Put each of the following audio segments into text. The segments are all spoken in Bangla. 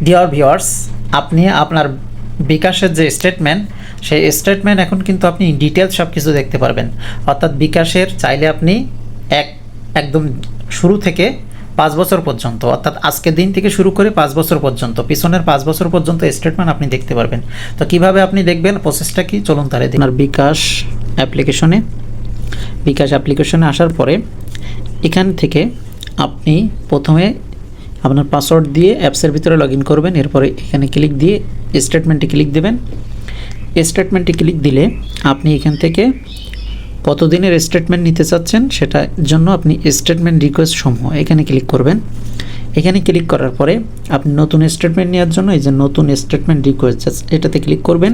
ডিয়ার ভিউয়ার্স, আপনি আপনার বিকাশের যে স্টেটমেন্ট, সেই স্টেটমেন্ট এখন কিন্তু আপনি ডিটেলস সব কিছু দেখতে পারবেন। অর্থাৎ বিকাশের চাইলে আপনি একদম শুরু থেকে 5 বছর পর্যন্ত, অর্থাৎ আজকের দিন থেকে শুরু করে 5 বছর পর্যন্ত, পিছনের 5 বছর পর্যন্ত স্টেটমেন্ট আপনি দেখতে পারবেন। তো কিভাবে আপনি দেখবেন, প্রসেসটা কি, চলুন তাহলে দেখুন। আপনার বিকাশ অ্যাপ্লিকেশনে আসার পরে এখান থেকে আপনি প্রথমে আপনার পাসওয়ার্ড দিয়ে অ্যাপসের ভিতরে লগ ইন করবেন। এরপরে এখানে ক্লিক দিয়ে স্টেটমেন্টে ক্লিক দেবেন। স্টেটমেন্টে ক্লিক দিলে আপনি এখান থেকে কতদিনের স্টেটমেন্ট নিতে চাচ্ছেন সেটার জন্য আপনি স্টেটমেন্ট রিকোয়েস্ট সমূহ এখানে ক্লিক করবেন। এখানে ক্লিক করার পরে আপনি নতুন স্টেটমেন্ট নেওয়ার জন্য এই যে নতুন স্টেটমেন্ট রিকোয়েস্ট এটাতে ক্লিক করবেন।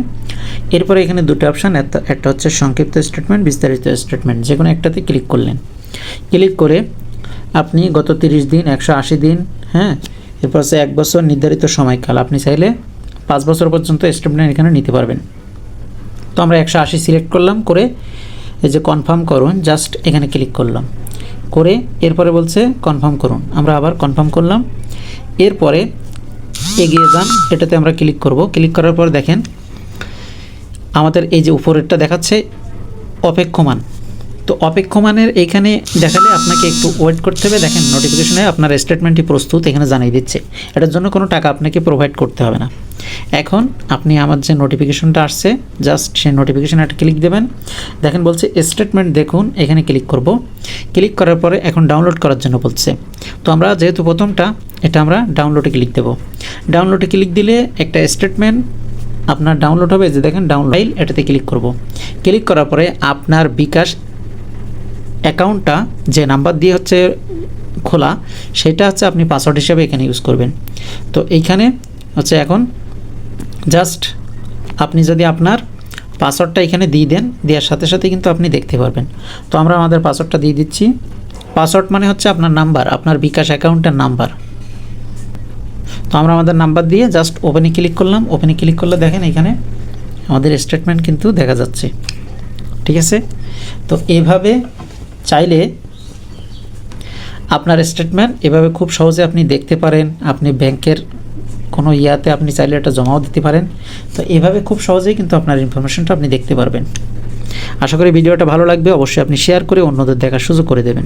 এরপরে এখানে দুটো অপশান, একটা হচ্ছে সংক্ষিপ্ত স্টেটমেন্ট, বিস্তারিত স্টেটমেন্ট, যে কোনো একটাতে ক্লিক করলেন। ক্লিক করে আপনি গত 30 দিন, 180 দিন, এরপর হচ্ছে 1 বছর নির্ধারিত সময়কাল, আপনি চাইলে 5 বছর পর্যন্ত স্টেটমেন্ট এখানে নিতে পারবেন। তো আমরা 180 সিলেক্ট করলাম, করে এই যে কনফার্ম করুন, জাস্ট এখানে ক্লিক করলাম, করে এরপরে বলছে কনফার্ম করুন, আমরা আবার কনফার্ম করলাম। এরপরে এগিয়ে যান, এটাতে আমরা ক্লিক করব। ক্লিক করার পর দেখেন আমাদের এই যে উপরেরটা দেখাচ্ছে অপেক্ষমান। তো অপেক্ষমানের এইখানে দেখালে আপনাকে একটু ওয়েট করতে হবে। দেখেন নোটিফিকেশনে আপনার স্টেটমেন্টটি প্রস্তুত এখানে জানিয়ে দিচ্ছে। এটার জন্য কোনো টাকা আপনাকে প্রোভাইড করতে হবে না। এখন আপনি আমার যে নোটিফিকেশনটা আসছে, জাস্ট সেই নোটিফিকেশনে একটা ক্লিক দেবেন। দেখেন বলছে স্টেটমেন্ট দেখুন, এখানে ক্লিক করব। ক্লিক করার পরে এখন ডাউনলোড করার জন্য বলছে। তো আমরা যেহেতু প্রথমটা, এটা আমরা ডাউনলোডে ক্লিক দেব। ডাউনলোডে ক্লিক দিলে একটা স্টেটমেন্ট আপনার ডাউনলোড হবে। যে দেখেন ডাউনলোড ফাইল, এটাতে ক্লিক করব। ক্লিক করার পরে আপনার বিকাশ অ্যাকাউন্টটা যে নাম্বার দিয়ে হচ্ছে খোলা, সেটা হচ্ছে আপনি পাসওয়ার্ড হিসেবে এখানে ইউজ করবেন। তো এইখানে হচ্ছে এখন জাস্ট আপনি যদি আপনার পাসওয়ার্ডটা এখানে দিয়ে দেন, দেওয়ার সাথে সাথে কিন্তু আপনি দেখতে পারবেন। তো আমরা আমাদের পাসওয়ার্ডটা দিয়ে দিচ্ছি। পাসওয়ার্ড মানে হচ্ছে আপনার নাম্বার, আপনার বিকাশ অ্যাকাউন্টের নাম্বার। তো আমরা আমাদের নাম্বার দিয়ে জাস্ট ওপেনে ক্লিক করলাম। ওপেনে ক্লিক করলে দেখেন এখানে আমাদের স্টেটমেন্ট কিন্তু দেখা যাচ্ছে। ঠিক আছে? তো এভাবে চাইলে আপনার স্টেটমেন্ট এভাবে খুব সহজে আপনি দেখতে পারেন। আপনি ব্যাংকের কোনো ইয়াতে আপনি চাইলে এটা জমাও দিতে পারেন। তো এভাবে খুব সহজেই কিন্তু আপনার ইনফরমেশনটা আপনি দেখতে পারবেন। আশা করি ভিডিওটা ভালো লাগবে। অবশ্যই আপনি শেয়ার করে অন্যদের দেখার সুযোগ করে দেবেন।